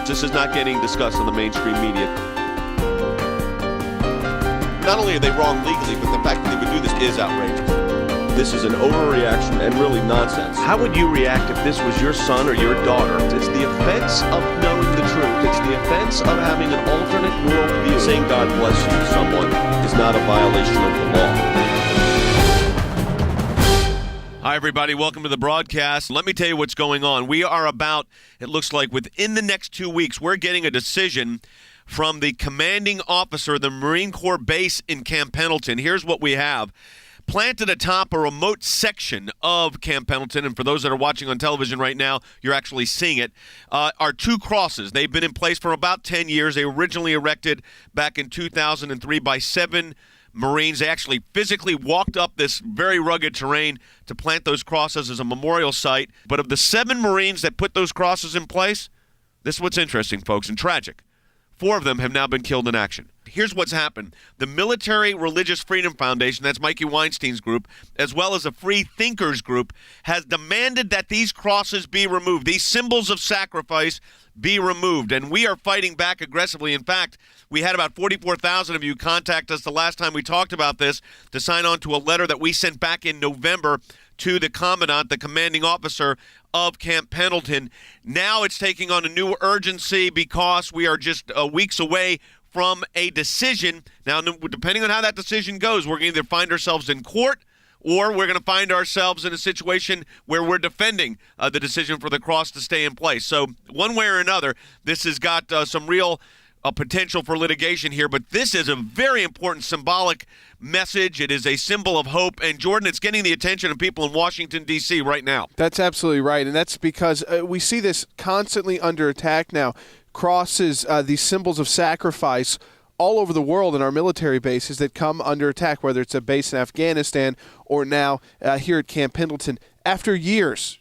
folks. This is not getting discussed on the mainstream media. Not only are they wrong legally, but the fact that they would do this is outrageous. This is an overreaction and really nonsense. How would you react if this was your son or your daughter? It's the offense of knowing the truth. It's the offense of having an alternate worldview. Saying God bless you to someone is not a violation of the law. Hi, everybody. Welcome to the broadcast. Let me tell you what's going on. We are about, it looks like within the next 2 weeks, we're getting a decision from the commanding officer of the Marine Corps base in Camp Pendleton. Here's what we have. Planted atop a remote section of Camp Pendleton, and for those that are watching on television right now, you're actually seeing it, are two crosses. They've been in place for about 10 years. They were originally erected back in 2003 by 7 Marines. They actually physically walked up this very rugged terrain to plant those crosses as a memorial site. But of the 7 Marines that put those crosses in place, this is what's interesting, folks, and tragic. 4 of them have now been killed in action. Here's what's happened. The Military Religious Freedom Foundation, that's Mikey Weinstein's group, as well as a Free Thinkers group, has demanded that these crosses be removed, these symbols of sacrifice be removed. And we are fighting back aggressively. In fact, we had about 44,000 of you contact us the last time we talked about this to sign on to a letter that we sent back in November to the commandant, the commanding officer of Camp Pendleton. Now it's taking on a new urgency because we are just weeks away from a decision. Now, depending on how that decision goes, we're going to either find ourselves in court or we're going to find ourselves in a situation where we're defending the decision for the cross to stay in place. So one way or another, this has got some real potential for litigation here, but this is a very important symbolic message. It is a symbol of hope, and Jordan, it's getting the attention of people in Washington, D.C. right now. That's absolutely right, and that's because we see this constantly under attack now. Crosses, these symbols of sacrifice all over the world in our military bases that come under attack, whether it's a base in Afghanistan or now here at Camp Pendleton. After years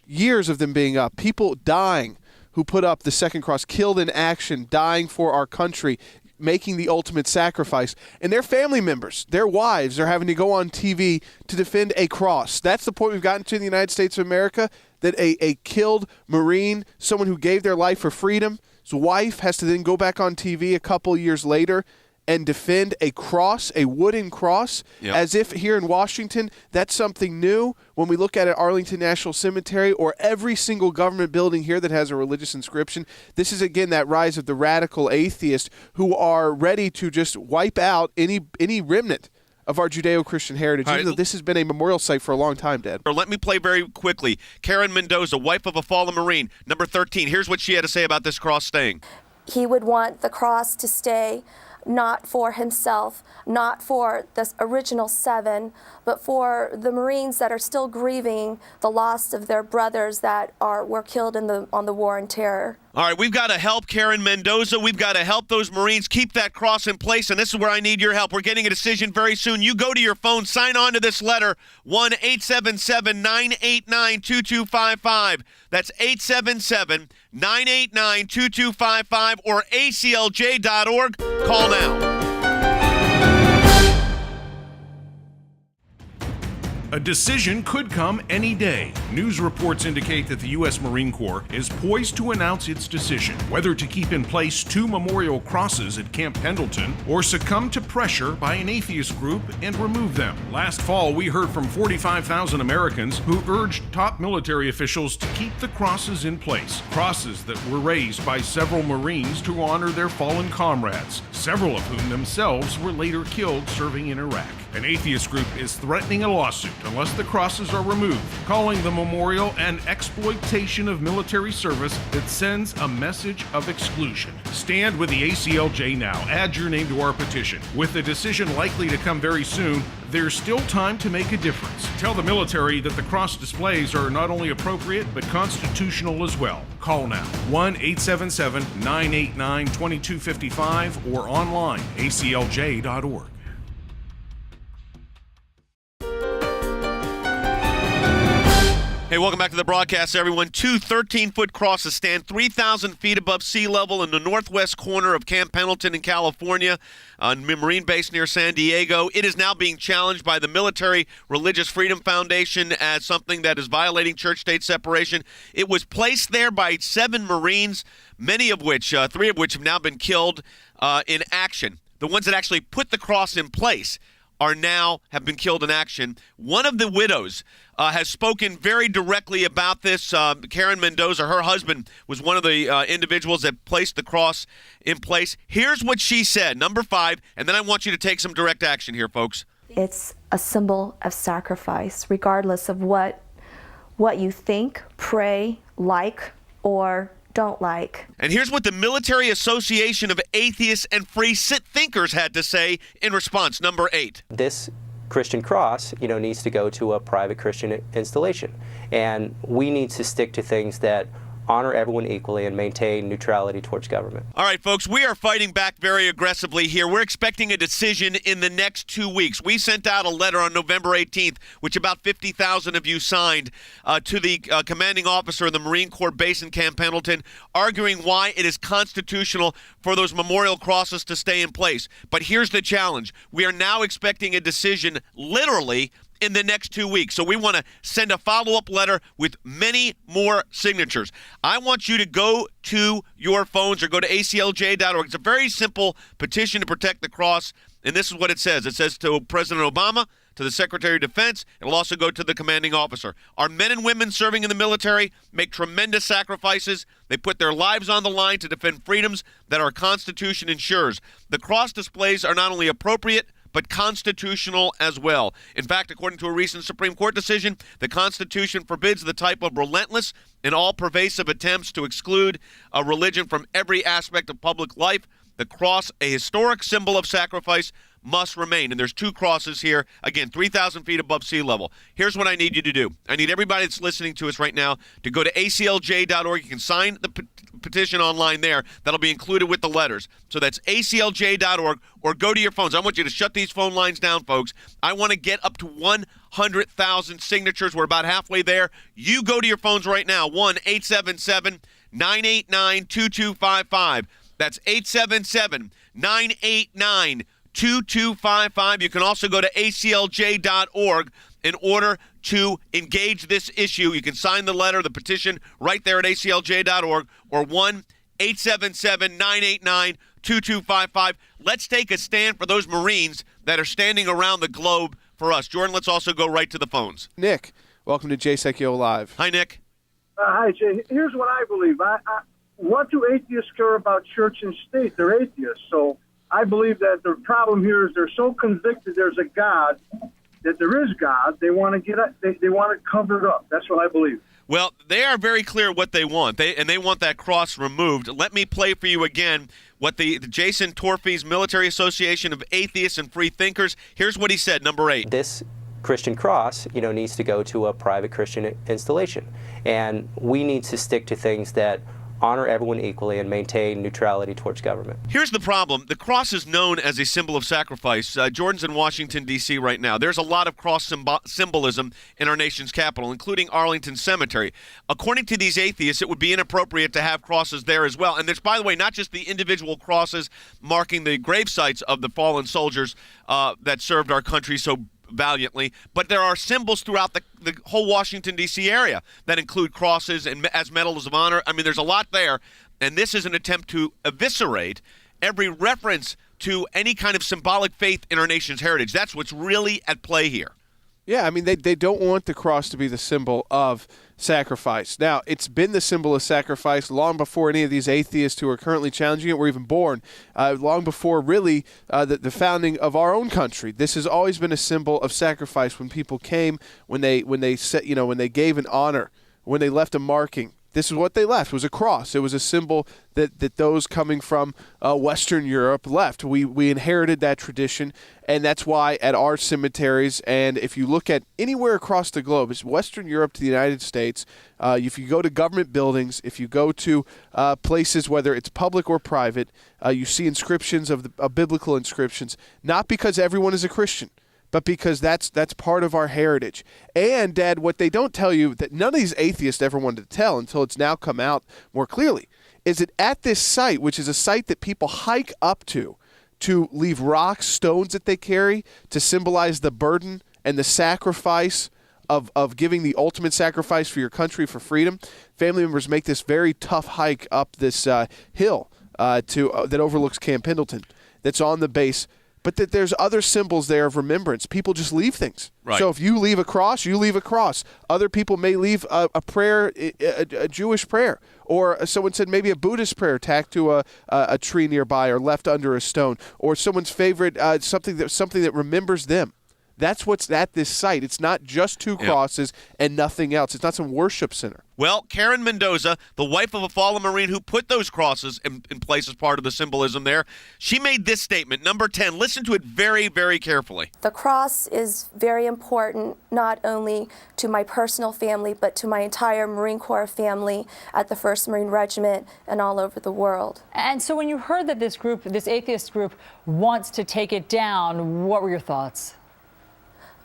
of them being up, people dying who put up the second cross, killed in action, dying for our country, making the ultimate sacrifice. And their family members, their wives, are having to go on TV to defend a cross. That's the point we've gotten to in the United States of America, that a killed Marine, someone who gave their life for freedom, his wife has to then go back on TV a couple years later and defend a cross, a wooden cross, as if here in Washington, that's something new. When we look at it, Arlington National Cemetery or every single government building here that has a religious inscription, this is, again, that rise of the radical atheists who are ready to just wipe out any remnant of our Judeo-Christian heritage, even though this has been a memorial site for a long time, Dad. Let me play very quickly. Karen Mendoza, wife of a fallen Marine, number 13. Here's what she had to say about this cross staying. He would want the cross to stay not for himself, not for the original 7, but for the Marines that are still grieving the loss of their brothers that were killed on the war on terror. All right, we've got to help Karen Mendoza. We've got to help those Marines keep that cross in place, and this is where I need your help. We're getting a decision very soon. You go to your phone, sign on to this letter, 1-877-989-2255. That's 877-989-2255 or ACLJ.org. Call now. A decision could come any day. News reports indicate that the U.S. Marine Corps is poised to announce its decision whether to keep in place 2 memorial crosses at Camp Pendleton or succumb to pressure by an atheist group and remove them. Last fall, we heard from 45,000 Americans who urged top military officials to keep the crosses in place. Crosses that were raised by several Marines to honor their fallen comrades, several of whom themselves were later killed serving in Iraq. An atheist group is threatening a lawsuit unless the crosses are removed, calling the memorial an exploitation of military service that sends a message of exclusion. Stand with the ACLJ now. Add your name to our petition. With the decision likely to come very soon, there's still time to make a difference. Tell the military that the cross displays are not only appropriate, but constitutional as well. Call now, 1-877-989-2255 or online, aclj.org. Hey, welcome back to the broadcast, everyone. Two 13-foot crosses stand 3,000 feet above sea level in the northwest corner of Camp Pendleton in California, a marine base near San Diego. It is now being challenged by the Military Religious Freedom Foundation as something that is violating church-state separation. It was placed there by 7 Marines, many of which, 3 of which have now been killed in action. The ones that actually put the cross in place have been killed in action. One of the widows has spoken very directly about this. Karen Mendoza, her husband, was one of the individuals that placed the cross in place. Here's what she said, number 5, and then I want you to take some direct action here, folks. It's a symbol of sacrifice, regardless of what you think, pray, like, or don't like. And here's what the Military Association of Atheists and Free Thinkers had to say in response, number 8. This Christian cross, needs to go to a private Christian installation. And we need to stick to things that honor everyone equally and maintain neutrality towards government. All right, folks, we are fighting back very aggressively here. We're expecting a decision in the next 2 weeks. We sent out a letter on November 18th, which about 50,000 of you signed, to the commanding officer of the Marine Corps base in Camp Pendleton, arguing why it is constitutional for those memorial crosses to stay in place. But here's the challenge. We are now expecting a decision literally in the next 2 weeks. So we want to send a follow-up letter with many more signatures. I want you to go to your phones or go to ACLJ.org. It's a very simple petition to protect the cross, and this is what it says. It says to President Obama, to the Secretary of Defense. It'll also go to the commanding officer. Our men and women serving in the military make tremendous sacrifices. They put their lives on the line to defend freedoms that our Constitution ensures. The cross displays are not only appropriate, but constitutional as well. In fact, according to a recent Supreme Court decision, the Constitution forbids the type of relentless and all-pervasive attempts to exclude a religion from every aspect of public life. The cross, a historic symbol of sacrifice, must remain. And there's 2 crosses here, again, 3,000 feet above sea level. Here's what I need you to do. I need everybody that's listening to us right now to go to aclj.org. You can sign the petition online there. That'll be included with the letters. So that's aclj.org, or go to your phones. I want you to shut these phone lines down, folks. I want to get up to 100,000 signatures. We're about halfway there. You go to your phones right now, 1-877-989-2255. That's 877-989-2255. You can also go to aclj.org in order to engage this issue. You can sign the letter, the petition, right there at aclj.org, or 1-877-989-2255. Let's take a stand for those Marines that are standing around the globe for us. Jordan, let's also go right to the phones. Nick, welcome to Jay Sekulow Live. Hi, Nick. Hi, Jay. Here's what I believe. What do atheists care about church and state? They're atheists. So I believe that the problem here is they're so convicted there's a God, that there is God, they want to get it, they want it covered up. That's what I believe. Well, they are very clear what they want. They want that cross removed. Let me play for you again what the Jason Torfey's Military Association of Atheists and Free Thinkers. Here's what he said, number 8. This Christian cross, needs to go to a private Christian installation. And we need to stick to things that honor everyone equally and maintain neutrality towards government. Here's the problem. The cross is known as a symbol of sacrifice. Jordan's in Washington, D.C. right now. There's a lot of cross symbolism in our nation's capital, including Arlington Cemetery. According to these atheists, it would be inappropriate to have crosses there as well. And there's, by the way, not just the individual crosses marking the grave sites of the fallen soldiers that served our country so valiantly, but there are symbols throughout the whole Washington, D.C. area that include crosses and as medals of honor. I mean, there's a lot there, and this is an attempt to eviscerate every reference to any kind of symbolic faith in our nation's heritage. That's what's really at play here. Yeah, I mean, they don't want the cross to be the symbol of sacrifice. Now, it's been the symbol of sacrifice long before any of these atheists who are currently challenging it were even born, long before really the founding of our own country. This has always been a symbol of sacrifice when people came, when they gave an honor, when they left a marking. This is what they left, was a cross. It was a symbol that those coming from Western Europe left. We inherited that tradition, and that's why at our cemeteries, and if you look at anywhere across the globe, it's Western Europe to the United States, if you go to government buildings, if you go to places, whether it's public or private, you see inscriptions of biblical inscriptions, not because everyone is a Christian, but because that's part of our heritage. And, Dad, what they don't tell you that none of these atheists ever wanted to tell until it's now come out more clearly is that at this site, which is a site that people hike up to leave rocks, stones that they carry to symbolize the burden and the sacrifice of giving the ultimate sacrifice for your country, for freedom, family members make this very tough hike up this hill that overlooks Camp Pendleton that's on the base. But that there's other symbols there of remembrance. People just leave things. Right. So if you leave a cross, you leave a cross. Other people may leave a prayer, a Jewish prayer. Or someone said maybe a Buddhist prayer tacked to a tree nearby or left under a stone. Or someone's favorite, something that remembers them. That's what's at this site. It's not just two crosses and nothing else. It's not some worship center. Well, Karen Mendoza, the wife of a fallen Marine who put those crosses in place as part of the symbolism there, she made this statement, number 10. Listen to it very, very carefully. The cross is very important, not only to my personal family, but to my entire Marine Corps family at the 1st Marine Regiment and all over the world. And so when you heard that this group, this atheist group, wants to take it down, what were your thoughts?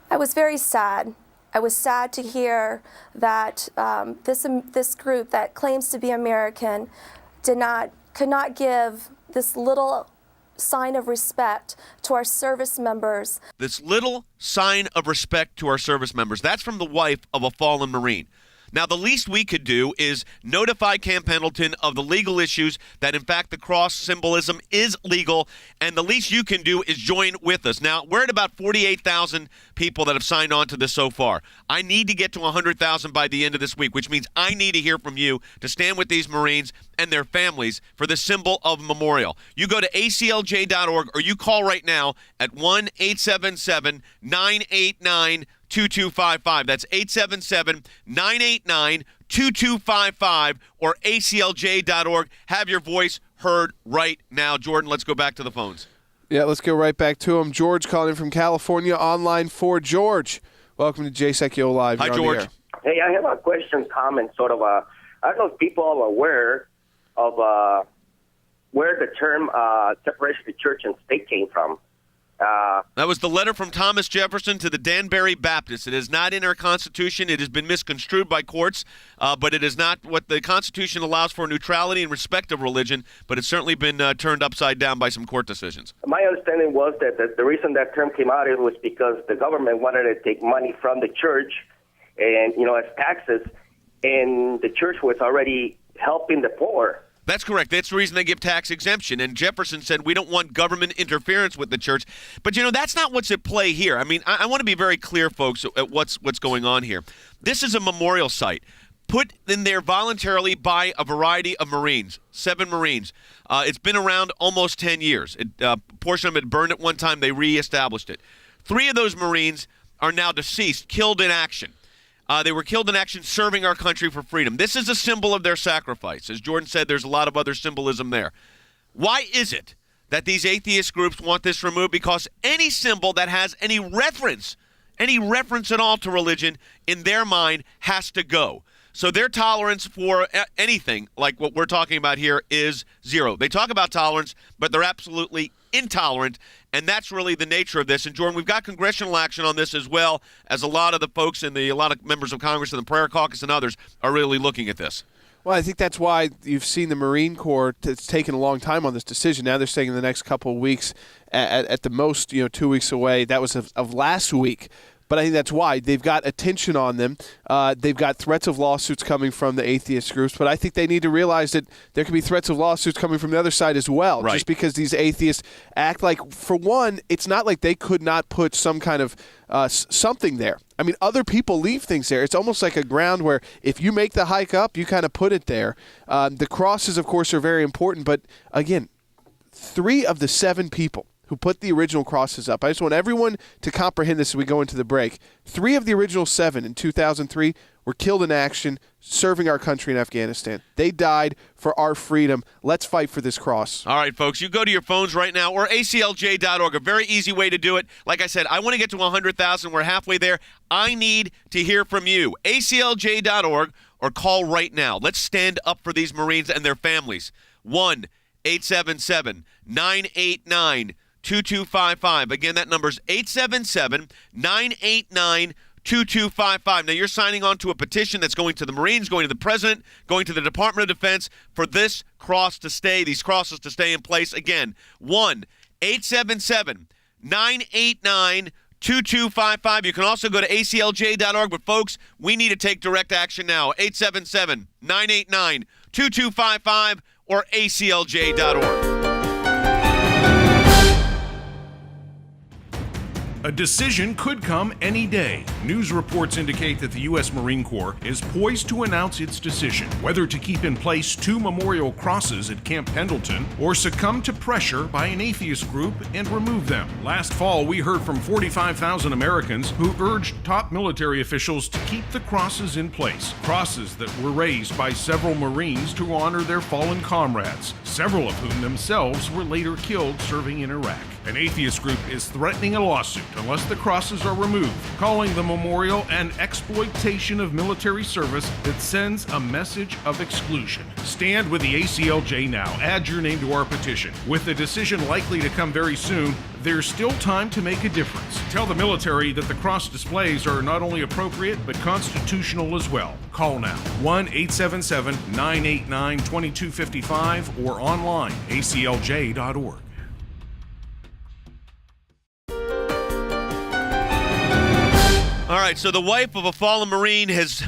I was very sad. I was sad to hear that this group that claims to be American could not give this little sign of respect to our service members. This little sign of respect to our service members. That's from the wife of a fallen Marine. Now, the least we could do is notify Camp Pendleton of the legal issues, that, in fact, the cross symbolism is legal, and the least you can do is join with us. Now, we're at about 48,000 people that have signed on to this so far. I need to get to 100,000 by the end of this week, which means I need to hear from you to stand with these Marines and their families for the symbol of memorial. You go to ACLJ.org or you call right now at 1-877-989-2255. That's 877-989-2255 or ACLJ.org. Have your voice heard right now. Jordan, let's go back to the phones. Yeah, let's go right back to him. George calling in from California, online for George. Welcome to Jay Sekulow Live. Hi, You're on the George. air. Hey, I have a question, comment, sort of I don't know if people are aware of where the term separation of church and state came from. That was the letter from Thomas Jefferson to the Danbury Baptists. It is not in our Constitution. It has been misconstrued by courts, but it is not what the Constitution allows for, neutrality and respect of religion, but it's certainly been turned upside down by some court decisions. My understanding was that the reason that term came out, it was because the government wanted to take money from the church and, as taxes, and the church was already helping the poor. That's correct. That's the reason they give tax exemption. And Jefferson said, we don't want government interference with the church. But, that's not what's at play here. I mean, I want to be very clear, folks, at what's going on here. This is a memorial site put in there voluntarily by a variety of Marines, 7 Marines. It's been around almost 10 years. A portion of it burned at one time. They reestablished it. 3 of those Marines are now deceased, killed in action. They were killed in action serving our country for freedom. This is a symbol of their sacrifice. As Jordan said, there's a lot of other symbolism there. Why is it that these atheist groups want this removed? Because any symbol that has any reference at all to religion, in their mind, has to go. So their tolerance for anything like what we're talking about here is zero. They talk about tolerance, but they're absolutely intolerant, and that's really the nature of this. And Jordan, we've got congressional action on this as well, as a lot of the folks and a lot of members of Congress and the Prayer Caucus and others are really looking at this. Well, I think that's why you've seen the Marine Corps. It's taken a long time on this decision. Now they're saying in the next couple of weeks, at the most, 2 weeks away. That was of last week. But I think that's why they've got attention on them. They've got threats of lawsuits coming from the atheist groups. But I think they need to realize that there could be threats of lawsuits coming from the other side as well. Right. Just because these atheists act like, for one, it's not like they could not put some kind of something there. I mean, other people leave things there. It's almost like a ground where if you make the hike up, you kind of put it there. The crosses, of course, are very important. But again, 3 of the 7 people who put the original crosses up. I just want everyone to comprehend this as we go into the break. 3 of the original 7 in 2003 were killed in action serving our country in Afghanistan. They died for our freedom. Let's fight for this cross. All right, folks, you go to your phones right now or ACLJ.org, a very easy way to do it. Like I said, I want to get to 100,000. We're halfway there. I need to hear from you. ACLJ.org or call right now. Let's stand up for these Marines and their families. 1-877-989-2255. 877-989-2255. Again, that number's 877-989-2255. Now, you're signing on to a petition that's going to the Marines, going to the President, going to the Department of Defense for this cross to stay, these crosses to stay in place. Again, 1-877-989-2255. You can also go to ACLJ.org. But, folks, we need to take direct action now. 877-989-2255 or ACLJ.org. A decision could come any day. News reports indicate that the U.S. Marine Corps is poised to announce its decision whether to keep in place 2 memorial crosses at Camp Pendleton or succumb to pressure by an atheist group and remove them. Last fall, we heard from 45,000 Americans who urged top military officials to keep the crosses in place. Crosses that were raised by several Marines to honor their fallen comrades, several of whom themselves were later killed serving in Iraq. An atheist group is threatening a lawsuit unless the crosses are removed, calling the memorial an exploitation of military service that sends a message of exclusion. Stand with the ACLJ now. Add your name to our petition. With the decision likely to come very soon, there's still time to make a difference. Tell the military that the cross displays are not only appropriate, but constitutional as well. Call now, 1-877-989-2255 or online, aclj.org. All right, so the wife of a fallen Marine has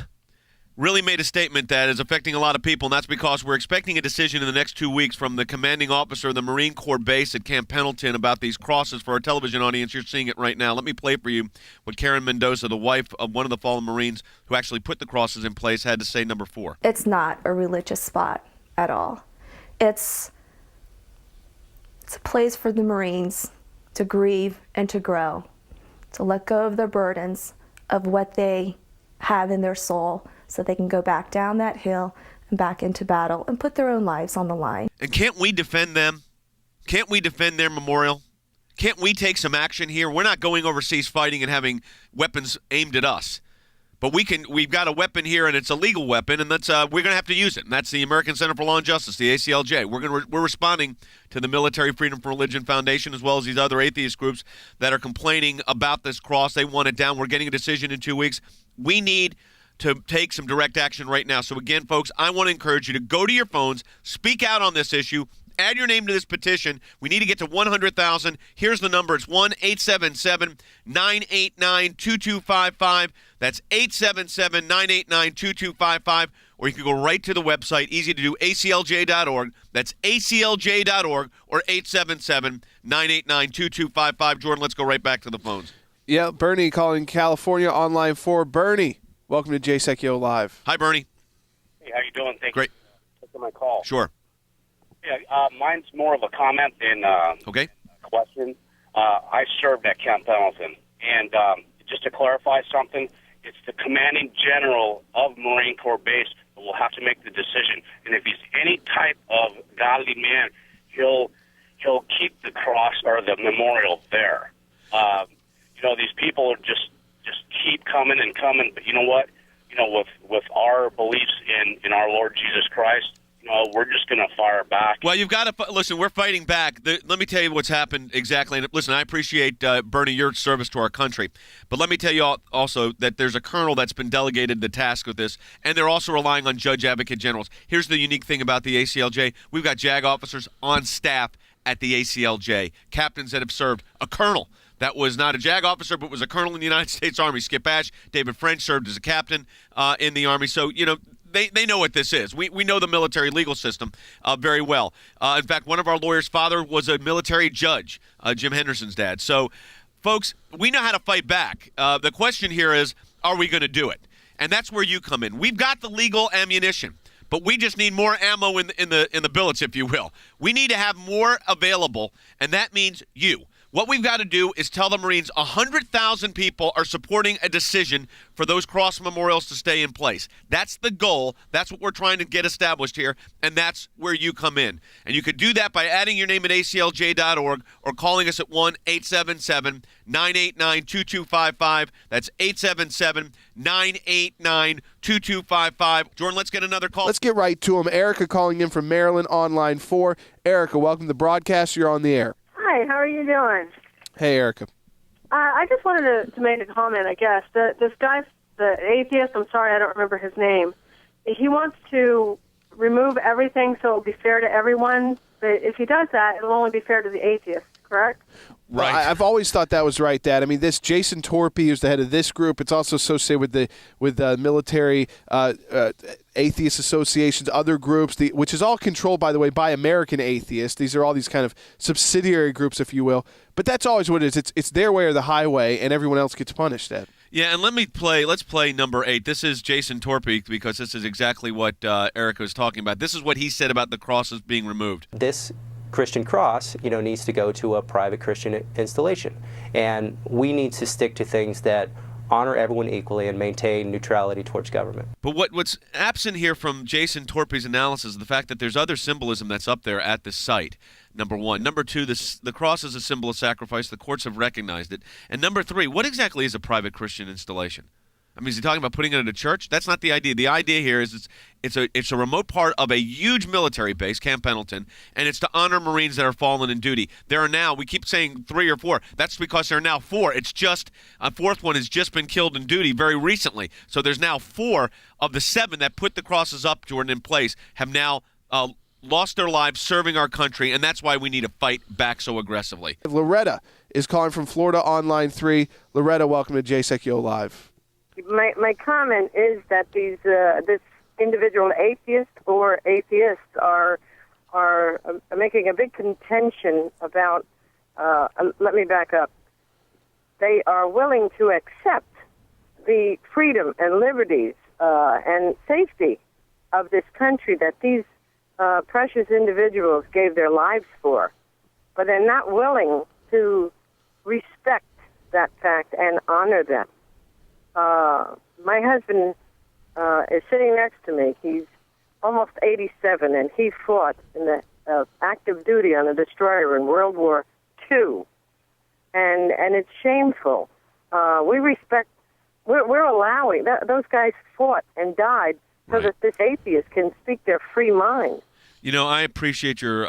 really made a statement that is affecting a lot of people, and that's because we're expecting a decision in the next 2 weeks from the commanding officer of the Marine Corps base at Camp Pendleton about these crosses. For our television audience, you're seeing it right now. Let me play for you what Karen Mendoza, the wife of one of the fallen Marines who actually put the crosses in place, had to say. Number 4. It's not a religious spot at all. It's a place for the Marines to grieve and to grow, to let go of their burdens of what they have in their soul so they can go back down that hill and back into battle and put their own lives on the line. And can't we defend them? Can't we defend their memorial? Can't we take some action here? We're not going overseas fighting and having weapons aimed at us. But we've got a weapon here, and it's a legal weapon, and we're going to have to use it. And that's the American Center for Law and Justice, the ACLJ. We're responding to the Military Freedom from Religion Foundation as well as these other atheist groups that are complaining about this cross. They want it down. We're getting a decision in 2 weeks. We need to take some direct action right now. So again, folks, I want to encourage you to go to your phones, speak out on this issue, add your name to this petition. We need to get to 100,000. Here's the number. It's 1-877-989-2255. That's 877-989-2255. Or you can go right to the website. Easy to do, aclj.org. That's aclj.org or 877-989-2255. Jordan, let's go right back to the phones. Yeah, Bernie calling California on line 4. Bernie, welcome to Jay Sekulow Live. Hi, Bernie. Hey, how you doing? Thank Great. you for taking my call. Sure. Yeah, mine's more of a comment than Okay. a question. I served at Camp Pendleton, and just to clarify something, it's the commanding general of Marine Corps base that will have to make the decision. And if he's any type of godly man, he'll keep the cross or the memorial there. These people are just keep coming and coming. But you know what? With our beliefs in our Lord Jesus Christ, we're just going to fire back. Well, you've got to listen. We're fighting back. Let me tell you what's happened exactly. And listen, I appreciate Bernie, your service to our country, but let me tell you also that there's a colonel that's been delegated the task of this, and they're also relying on judge advocate generals. Here's the unique thing about the ACLJ: we've got JAG officers on staff at the ACLJ, captains that have served. A colonel that was not a JAG officer, but was a colonel in the United States Army. Skip Ash, David French served as a captain in the Army. So They know what this is. We know the military legal system very well. In fact, one of our lawyers' father was a military judge, Jim Henderson's dad. So, folks, we know how to fight back. The question here is, are we going to do it? And that's where you come in. We've got the legal ammunition, but we just need more ammo in the billets, if you will. We need to have more available, and that means you. What we've got to do is tell the Marines 100,000 people are supporting a decision for those cross memorials to stay in place. That's the goal. That's what we're trying to get established here, and that's where you come in. And you could do that by adding your name at aclj.org or calling us at 1-877-989-2255. That's 877-989-2255. Jordan, let's get another call. Let's get right to him. Erica calling in from Maryland on line 4. Erica, welcome to the broadcast. You're on the air. Hi, how are you doing? Hey, Erica. I just wanted to make a comment, I guess. This guy, the atheist, I'm sorry, I don't remember his name, he wants to remove everything so it'll be fair to everyone. But if he does that, it'll only be fair to the atheist, correct? Right. Well, I've always thought that was right, Dad. I mean, this Jason Torpy, who's the head of this group, it's also associated with the military atheist associations, other groups, which is all controlled, by the way, by American atheists. These are all these kind of subsidiary groups, if you will. But that's always what it is. It's their way or the highway, and everyone else gets punished, Dad. Yeah, and let's play number 8. This is Jason Torpy, because this is exactly what Erica was talking about. This is what he said about the crosses being removed. This Christian cross, needs to go to a private Christian installation. And we need to stick to things that honor everyone equally and maintain neutrality towards government. But what's absent here from Jason Torpy's analysis is the fact that there's other symbolism that's up there at this site, number one. Number two, the cross is a symbol of sacrifice. The courts have recognized it. And number three, what exactly is a private Christian installation? I mean, is he talking about putting it in a church? That's not the idea. The idea here is it's a remote part of a huge military base, Camp Pendleton, and it's to honor Marines that are fallen in duty. There are now, we keep saying 3 or 4. That's because there are now 4. It's just, a 4th one has just been killed in duty very recently. So there's now 4 of the 7 that put the crosses up, Jordan, in place, have now lost their lives serving our country, and that's why we need to fight back so aggressively. Loretta is calling from Florida on line 3. Loretta, welcome to JSECUO Live. My comment is that this individual atheist or atheists are making a big contention about. Let me back up. They are willing to accept the freedom and liberties and safety of this country that these precious individuals gave their lives for, but they're not willing to respect that fact and honor them. My husband is sitting next to me. He's almost 87, and he fought in the active duty on a destroyer in World War II. And it's shameful. We're allowing those guys fought and died so that this atheist can speak their free mind. I appreciate your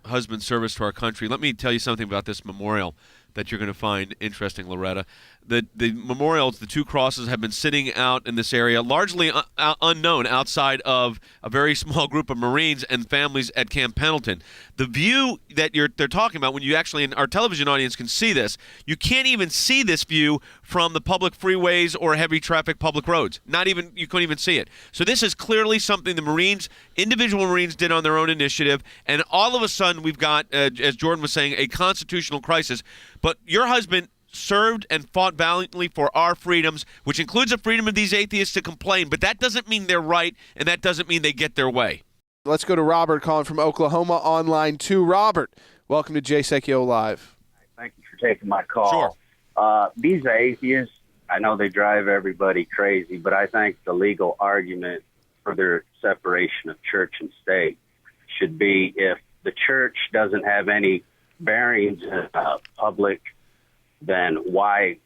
husband's service to our country. Let me tell you something about this memorial that you're going to find interesting, Loretta. The memorials, the 2 crosses, have been sitting out in this area, largely unknown outside of a very small group of Marines and families at Camp Pendleton. The view that they're talking about, when you actually, in our television audience can see this, you can't even see this view from the public freeways or heavy traffic public roads. You couldn't even see it. So this is clearly something the Marines, individual Marines, did on their own initiative, and all of a sudden we've got, as Jordan was saying, a constitutional crisis. But your husband served and fought valiantly for our freedoms, which includes the freedom of these atheists to complain, but that doesn't mean they're right, and that doesn't mean they get their way. Let's go to Robert calling from Oklahoma on line 2. Robert, welcome to JSECUO Live. Thank you for taking my call. Sure. These atheists, I know they drive everybody crazy, but I think the legal argument for their separation of church and state should be if the church doesn't have any bearings in public, then why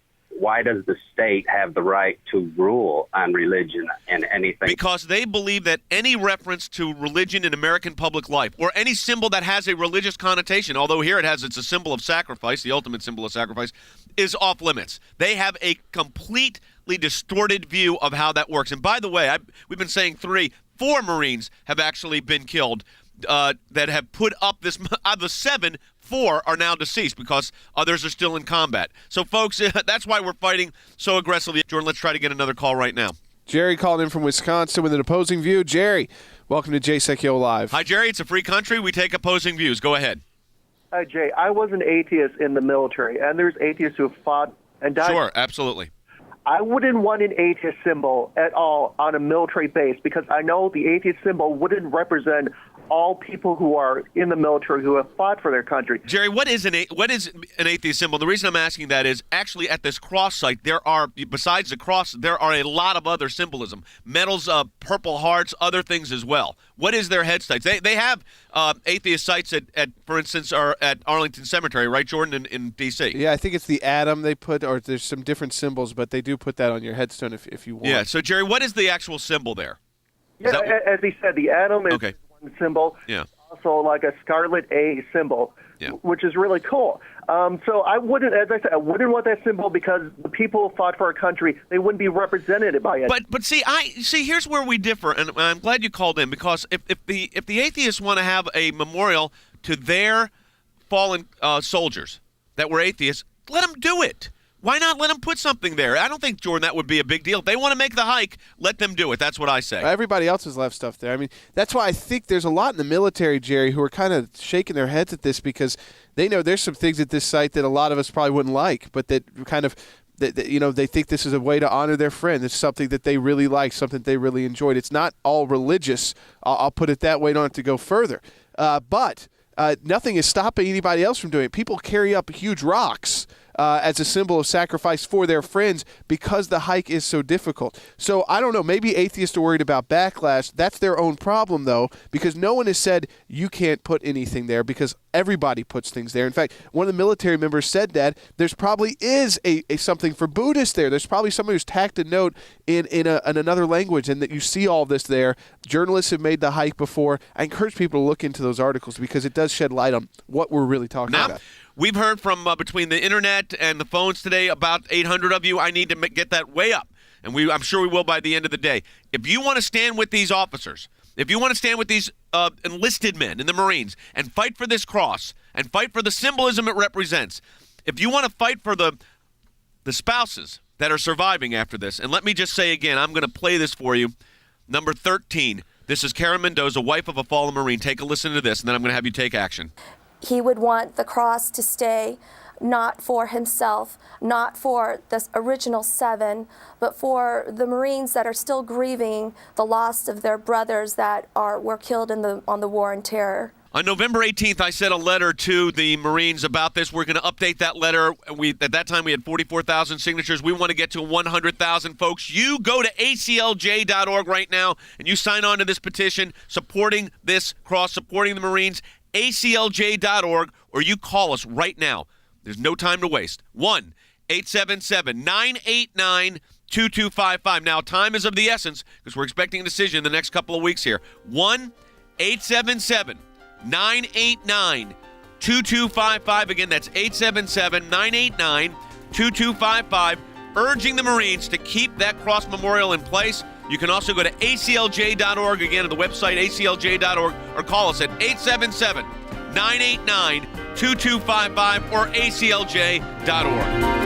does the state have the right to rule on religion and anything? Because they believe that any reference to religion in American public life, or any symbol that has a religious connotation, although here it's a symbol of sacrifice, the ultimate symbol of sacrifice, is off limits. They have a completely distorted view of how that works. And by the way, we've been saying 4 Marines have actually been killed that have put up this. Out of the 7, 4 are now deceased because others are still in combat. So, folks, that's why we're fighting so aggressively. Jordan, let's try to get another call right now. Jerry called in from Wisconsin with an opposing view. Jerry, welcome to JSECUO Live. Hi, Jerry. It's a free country. We take opposing views. Go ahead. Hi, Jay. I was an atheist in the military, and there's atheists who have fought and died. Sure, absolutely. I wouldn't want an atheist symbol at all on a military base because I know the atheist symbol wouldn't represent all people who are in the military who have fought for their country. Jerry, what is an atheist symbol? The reason I'm asking that is actually at this cross site, there are, besides the cross, there are a lot of other symbolism. Medals, purple hearts, other things as well. What is their head sites? They have atheist sites at, for instance, are at Arlington Cemetery, right, Jordan, in D.C.? Yeah, I think it's the atom they put, or there's some different symbols, but they do put that on your headstone if you want. Yeah, so Jerry, what is the actual symbol there? As he said, the atom is one symbol. Yeah. Also like a scarlet A symbol. which is really cool. So I wouldn't, as I said, I wouldn't want that symbol because the people who fought for our country, they wouldn't be represented by it. But see, here's where we differ, and I'm glad you called in, because if the atheists want to have a memorial to their fallen soldiers that were atheists, let them do it. Why not let them put something there? I don't think, Jordan, that would be a big deal. If they want to make the hike, let them do it. That's what I say. Everybody else has left stuff there. I mean, that's why I think there's a lot in the military, Jerry, who are kind of shaking their heads at this because they know there's some things at this site that a lot of us probably wouldn't like, but that kind of, they think this is a way to honor their friend. It's something that they really like, something they really enjoyed. It's not all religious. I'll put it that way. Don't have to go further. But nothing is stopping anybody else from doing it. People carry up huge rocks as a symbol of sacrifice for their friends because the hike is so difficult. So I don't know. Maybe atheists are worried about backlash. That's their own problem, though, because no one has said you can't put anything there because everybody puts things there. In fact, one of the military members said that there's probably is a something for Buddhists there. There's probably somebody who's tacked a note in another language and that you see all this there. Journalists have made the hike before. I encourage people to look into those articles because it does shed light on what we're really talking about. We've heard from between the internet and the phones today about 800 of you. I need to get that way up, and I'm sure we will by the end of the day. If you want to stand with these officers, if you want to stand with these enlisted men in the Marines and fight for this cross and fight for the symbolism it represents, if you want to fight for the spouses that are surviving after this, and let me just say again, I'm going to play this for you. Number 13. This is Karen Mendoza, wife of a fallen Marine. Take a listen to this, and then I'm going to have you take action. He would want the cross to stay not for himself, not for the original 7, but for the Marines that are still grieving the loss of their brothers that were killed on the war on terror. On November 18th, I sent a letter to the Marines about this. We're going to update that letter. At that time, we had 44,000 signatures. We want to get to 100,000, folks. You go to ACLJ.org right now, and you sign on to this petition supporting this cross, supporting the Marines. ACLJ.org, or you call us right now. There's no time to waste. 1-877-989-2255. Now, time is of the essence because we're expecting a decision in the next couple of weeks here. 1-877-989-2255. Again, that's 877-989-2255. Urging the Marines to keep that cross memorial in place. You can also go to aclj.org, again, at the website aclj.org, or call us at 877-989-2255 or aclj.org.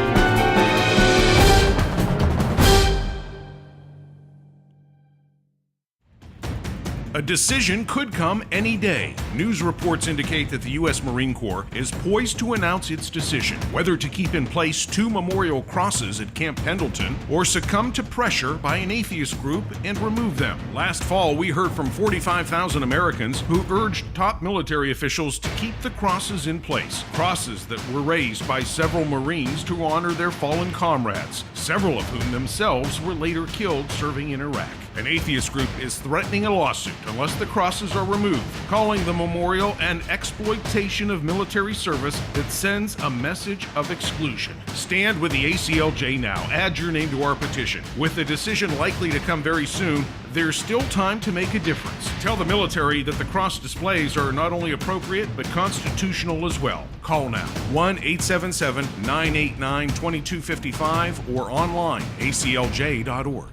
A decision could come any day. News reports indicate that the U.S. Marine Corps is poised to announce its decision whether to keep in place 2 memorial crosses at Camp Pendleton or succumb to pressure by an atheist group and remove them. Last fall, we heard from 45,000 Americans who urged top military officials to keep the crosses in place. Crosses that were raised by several Marines to honor their fallen comrades, several of whom themselves were later killed serving in Iraq. An atheist group is threatening a lawsuit unless the crosses are removed, calling the memorial an exploitation of military service that sends a message of exclusion. Stand with the ACLJ now. Add your name to our petition. With the decision likely to come very soon, there's still time to make a difference. Tell the military that the cross displays are not only appropriate, but constitutional as well. Call now. 1-877-989-2255 or online, aclj.org.